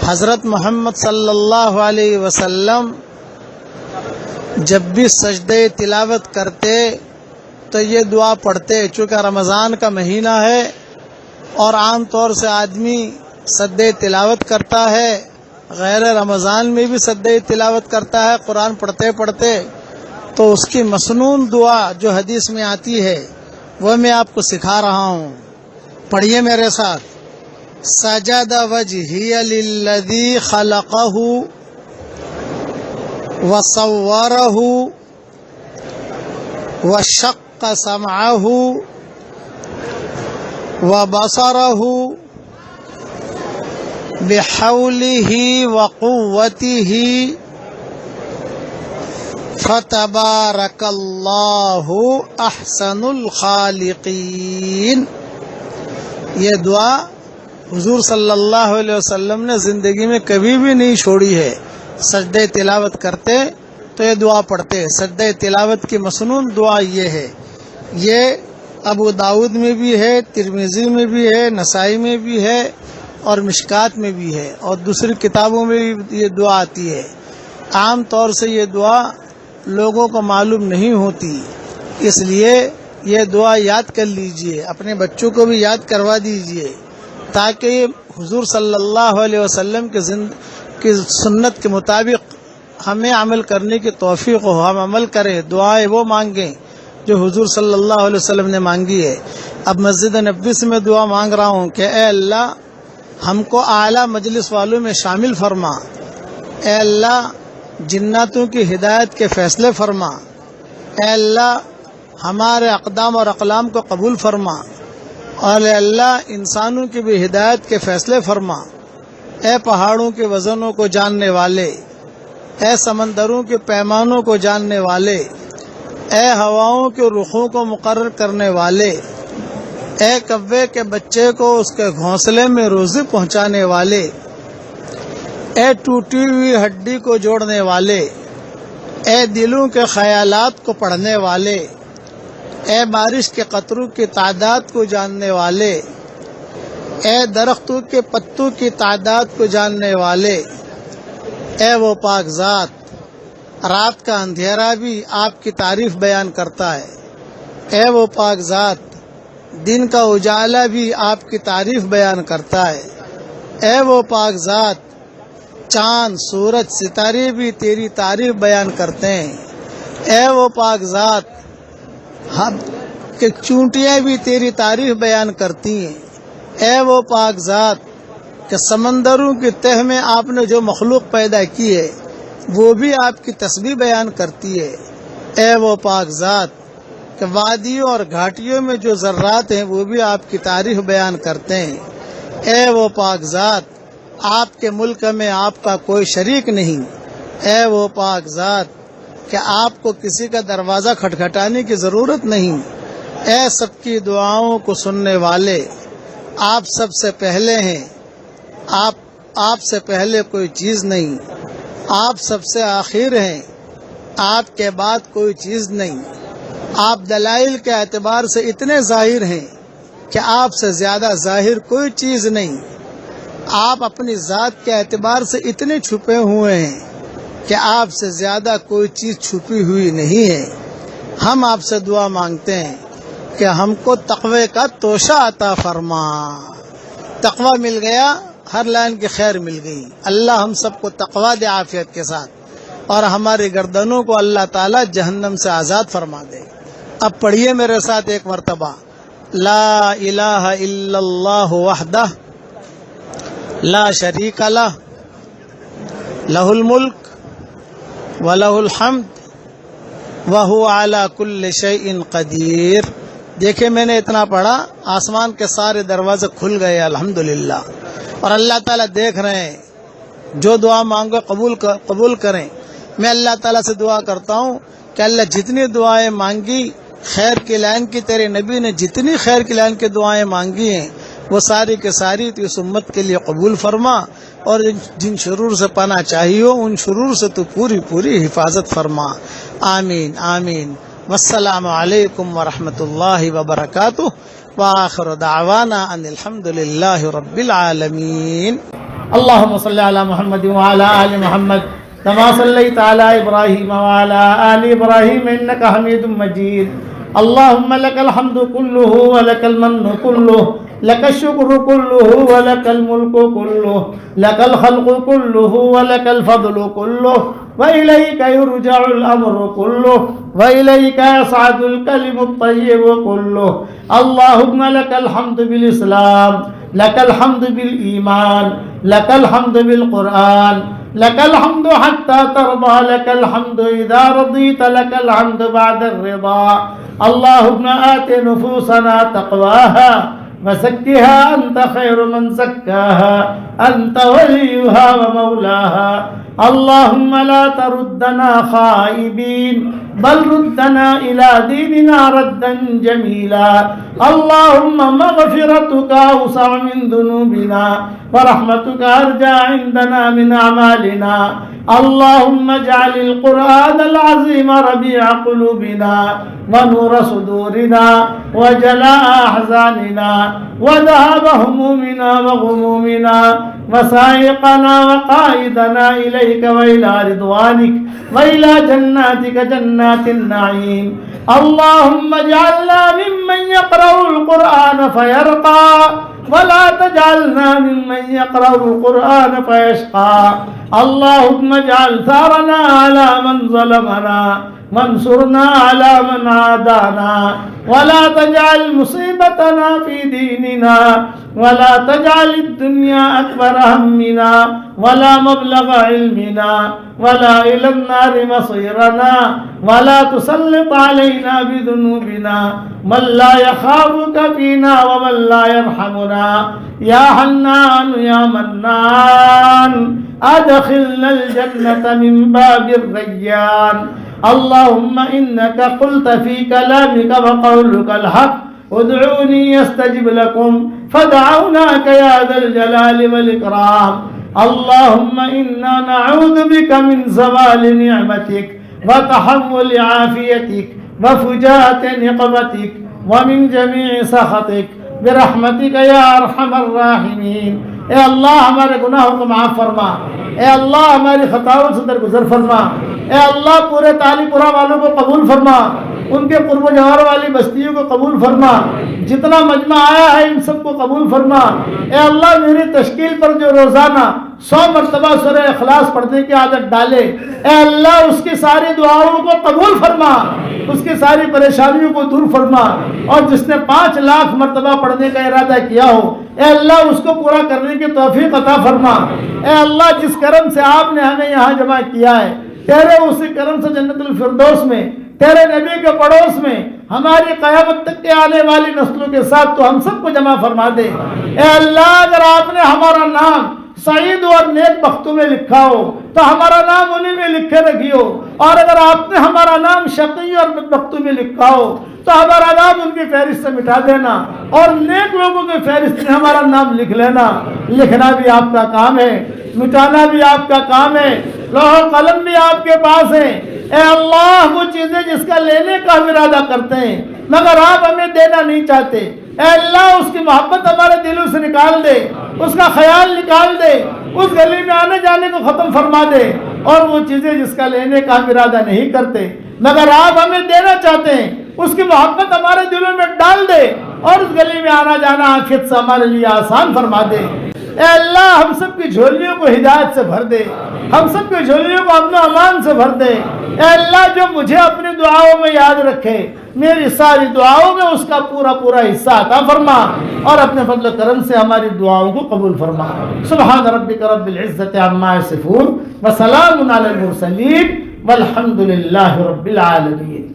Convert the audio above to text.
حضرت محمد صلی اللہ علیہ وسلم جب بھی سجدے تلاوت کرتے تو یہ دعا پڑھتے. چونکہ رمضان کا مہینہ ہے اور عام طور سے آدمی سجدے تلاوت کرتا ہے، غیر رمضان میں بھی سجدے تلاوت کرتا ہے قرآن پڑھتے پڑھتے. تو اس کی مسنون دعا جو حدیث میں آتی ہے وہ میں آپ کو سکھا رہا ہوں. پڑھیے میرے ساتھ. سجد وجہی للذی خلقہ وصورہ وشق سمعہ وبصرہ بحولہ وقوتہ فتبارک اللہ احسن الخالقین. یہ دعا حضور صلی اللہ علیہ وسلم نے زندگی میں کبھی بھی نہیں چھوڑی ہے. سجدے تلاوت کرتے تو یہ دعا پڑھتے. سجدے تلاوت کی مسنون دعا یہ ہے. یہ ابو داؤد میں بھی ہے، ترمذی میں بھی ہے، نسائی میں بھی ہے اور مشکات میں بھی ہے، اور دوسری کتابوں میں بھی یہ دعا آتی ہے. عام طور سے یہ دعا لوگوں کو معلوم نہیں ہوتی، اس لیے یہ دعا یاد کر لیجئے، اپنے بچوں کو بھی یاد کروا دیجئے تاکہ حضور صلی اللہ علیہ وسلم کی سنت کے مطابق ہمیں عمل کرنے کی توفیق ہو، ہم عمل کریں، دعائیں وہ مانگیں جو حضور صلی اللہ علیہ وسلم نے مانگی ہے. اب مسجد نبوی سے میں دعا مانگ رہا ہوں کہ اے اللہ ہم کو اعلیٰ مجلس والوں میں شامل فرما. اے اللہ جناتوں کی ہدایت کے فیصلے فرما. اے اللہ ہمارے اقدام اور اقلام کو قبول فرما. اور اے اللہ انسانوں کی بھی ہدایت کے فیصلے فرما. اے پہاڑوں کے وزنوں کو جاننے والے، اے سمندروں کے پیمانوں کو جاننے والے، اے ہواؤں کے رخوں کو مقرر کرنے والے، اے کوے کے بچے کو اس کے گھونسلے میں روزی پہنچانے والے، اے ٹوٹی ہوئی ہڈی کو جوڑنے والے، اے دلوں کے خیالات کو پڑھنے والے، اے بارش کے قطروں کی تعداد کو جاننے والے، اے درختوں کے پتوں کی تعداد کو جاننے والے، اے وہ پاک ذات رات کا اندھیرا بھی آپ کی تعریف بیان کرتا ہے. اے وہ پاک ذات دن کا اجالا بھی آپ کی تعریف بیان کرتا ہے. اے وہ پاک ذات چاند سورج ستارے بھی تیری تعریف بیان کرتے ہیں. اے وہ پاک ذات ہم کہ چونٹیاں بھی تیری تعریف بیان کرتی ہیں. اے وہ پاک ذات کہ سمندروں کی تہ میں آپ نے جو مخلوق پیدا کی ہے وہ بھی آپ کی تسبیح بیان کرتی ہے. اے وہ پاک ذات کہ وادیوں اور گھاٹیوں میں جو ذرات ہیں وہ بھی آپ کی تعریف بیان کرتے ہیں. اے وہ پاک ذات آپ کے ملک میں آپ کا کوئی شریک نہیں. اے وہ پاک ذات کہ آپ کو کسی کا دروازہ کھٹکھٹانے کی ضرورت نہیں. اے سب کی دعاؤں کو سننے والے آپ سب سے پہلے ہیں. آپ سے پہلے کوئی چیز نہیں. آپ سب سے آخر ہیں. آپ کے بعد کوئی چیز نہیں. آپ دلائل کے اعتبار سے اتنے ظاہر ہیں کہ آپ سے زیادہ ظاہر کوئی چیز نہیں. آپ اپنی ذات کے اعتبار سے اتنے چھپے ہوئے ہیں کہ آپ سے زیادہ کوئی چیز چھپی ہوئی نہیں ہے. ہم آپ سے دعا مانگتے ہیں کہ ہم کو تقوی کا توشہ عطا فرما. تقوی مل گیا، ہر لائن کی خیر مل گئی. اللہ ہم سب کو تقوی دے عافیت کے ساتھ، اور ہماری گردنوں کو اللہ تعالی جہنم سے آزاد فرما دے. اب پڑھیے میرے ساتھ ایک مرتبہ. لا الہ الا اللہ وحدہ لا شریک لہ لہ الملک ولہ الحمد وہو علی کل شیء قدیر. دیکھیں میں نے اتنا پڑھا، آسمان کے سارے دروازے کھل گئے الحمدللہ، اور اللہ تعالیٰ دیکھ رہے ہیں. جو دعا مانگو قبول کریں. میں اللہ تعالیٰ سے دعا کرتا ہوں کہ اللہ جتنی دعائیں مانگی خیر کی لائن کی، تیرے نبی نے جتنی خیر کی لائن کی دعائیں مانگی ہیں وہ ساری کے ساری تو اس امت کے لیے قبول فرما، اور جن شرور سے پناہ چاہیے ان شرور سے تو پوری حفاظت فرما. آمین آمین. والسلام علیکم ورحمۃ اللہ وبرکاتہ. وآخر دعوانا ان الحمد للہ رب العالمین. अल्लाहुम्मा सल्लि अला मुहम्मद व अला आलि मुहम्मद कमा सल्लैता अला इब्राहीम व अला आलि इब्राहीम इन्नका हमीदुम मजीद। अल्लाहुम्मा लकल हम्दु कुल्लुहु व लकल मन्नु कुल्लुहु लकल शुक्रु कुल्लुहु व लकल मुल्कु कुल्लुहु लकल खल्क़ु कुल्लुहु व लकल फद्लु कुल्लुहु व इलैका युरजउल अम्रु कुल्लुहु व इलैका यसअदुल कलिमुत तय्यिबु कुल्लुहु। अल्लाहुम्मा लकल हम्दु बिल इस्लाम लकल हम्दु बिल ईमान लकल हम्दु बिल कुरान लकल हम्दु हत्ता तरदा लकल हम्दु इज़ा रदीत लकल हम्दु बअदा रिदा। अल्लाहुम्मा आति नुफूसना तक़वाहा वज़क्किहा अंत खैरु मन ज़क्काहा अंत वलियुहा व मौलाहा। अल्लाहुम्मा ला तरुद्दना खाइबीन बल रुद्दना इला दीनिना रद्दन जमीला। अल्लाहुम्मा मग़फ़िरतुका अवसअ मिन दुनूबिना व रहमतुका अर्जा इंदना मिन अमालिना। अल्लाहुम्मा जअलिल क़ुरआनल अज़ीम रबीअ क़ुलूबिना व नूर सुदूरिना व जलाअ अहज़ानिना व ज़हब हमुमिना व ग़ुमूमिना व साइक़ना व क़ाइदना इलैका व इला रिदवानिक व इला जन्नातिक जन्नातिन नईम। अल्लाहुम्मा जअलना मिम्मन यक़रउल क़ुरआन फयरक़ा वला तजअलना मिम्मन यक़रउल क़ुरआन फयशक़ा। अल्लाहुम्मा जअल सारना अला मन ज़लमना वंसुरना अला मन आदाना वला तजअल मुसीबतना फी दीनिना वला तजअल दुनिया अकबर हम्मिना वला मबलग इल्मिना वला इलन नार मसीरना वला तुसल्लित अलैना बिदुनूबिना मन ला यखाफुका फीना व मन ला यरहमुना। या हन्नान या मन्नान अदखिलनल जन्नत मिन बाबिर रय्यान। अल्लाहुम्मा इन्नका क़ुल्त फ़ी कलामिका व क़ौलुकल हक़ उदऊनी यस्तजिब लकुम फदअउनाका या ज़ल जलालि वल इकराम। अल्लाहुम्मा इन्ना नऊज़ु बिका मिन ज़वालि निअमतिक व तहव्वुलि आफ़ियतिक व फ़ुजाअति निक़मतिक व मिन जमीइ सख़तिक बिरहमतिका या अरहमर राहिमीन। ए अल्लाह हमारे गुनाहों को माफ़ फरमा, ए अल्लाह हमारी खताओं से दरगुजर फरमा, ए अल्लाह पूरे तालीपुरा वालों को कबूल फरमा, उनके कुर्ब जवार वाली बस्तियों को कबूल फरमा, जितना मजमा आया है इन सबको कबूल फरमा। ए अल्लाह मेरी तश्कील पर जो रोज़ाना 100 मरतबा सूरह इखलास पढ़ने की आदत डाले, ए अल्लाह उसकी सारी दुआओं को कबूल फरमा, उसकी सारी परेशानियों को दूर फरमा। और जिसने 5 लाख मरतबा पढ़ने का इरादा किया हो, ए अल्लाह उसको पूरा करने की तौफीक अता फरमा। ए अल्लाह जिस करम से आपने हमें यहाँ जमा किया है, तेरे उसी करम से जन्नतुल फिरदौस में तेरे नबी के पड़ोस में हमारी क़यामत तक के आने वाली नस्लों के साथ तो हम सबको जमा फरमा दे। ए अल्लाह अगर आपने हमारा नाम सईद और नेक बख्तों में लिखा हो तो हमारा नाम उन्हीं में लिखे रखियो, और अगर आपने हमारा नाम शक़ी और बदबख्तों में लिखा हो तो हमारा नाम उनकी फहरिस्त से मिटा देना, और नेक लोगों की फहरिस्त में हमारा नाम लिख लेना। लिखना भी आपका काम है, मिटाना भी आपका काम है, लौह कलम भी आपके पास है। ए अल्लाह वो चीज़ें जिसका लेने का हम इरादा करते हैं मगर आप हमें देना नहीं चाहते, ए अल्लाह उसकी मोहब्बत हमारे दिलों से निकाल दे, उसका ख्याल निकाल दे, उस गली में आने जाने को ख़त्म फरमा दे। और वो चीज़ें जिसका लेने का हम इरादा नहीं करते मगर आप हमें देना चाहते हैं, उसकी मोहब्बत हमारे दिलों में डाल दे और उस गली में आना जाना आखिर से हमारे लिए आसान फरमा दे। ए अल्लाह हम सब की झोलियों को हिदायत से भर दे, हम सब की झोलियों को अमन अमान से भर दे। ए अल्लाह जो मुझे अपनी दुआओं में याद रखे, मेरी सारी दुआओं में उसका पूरा पूरा हिस्सा अता फरमा और अपने फضل करम से हमारी दुआओं को कबूल फरमा। सुब्हान रब्बिका रब्बिल इज्जति अम्मा यसिफून व सलामुन अलल मुरसलीन वल्हम्दुलिल्लाहि रब्बिल आलमीन।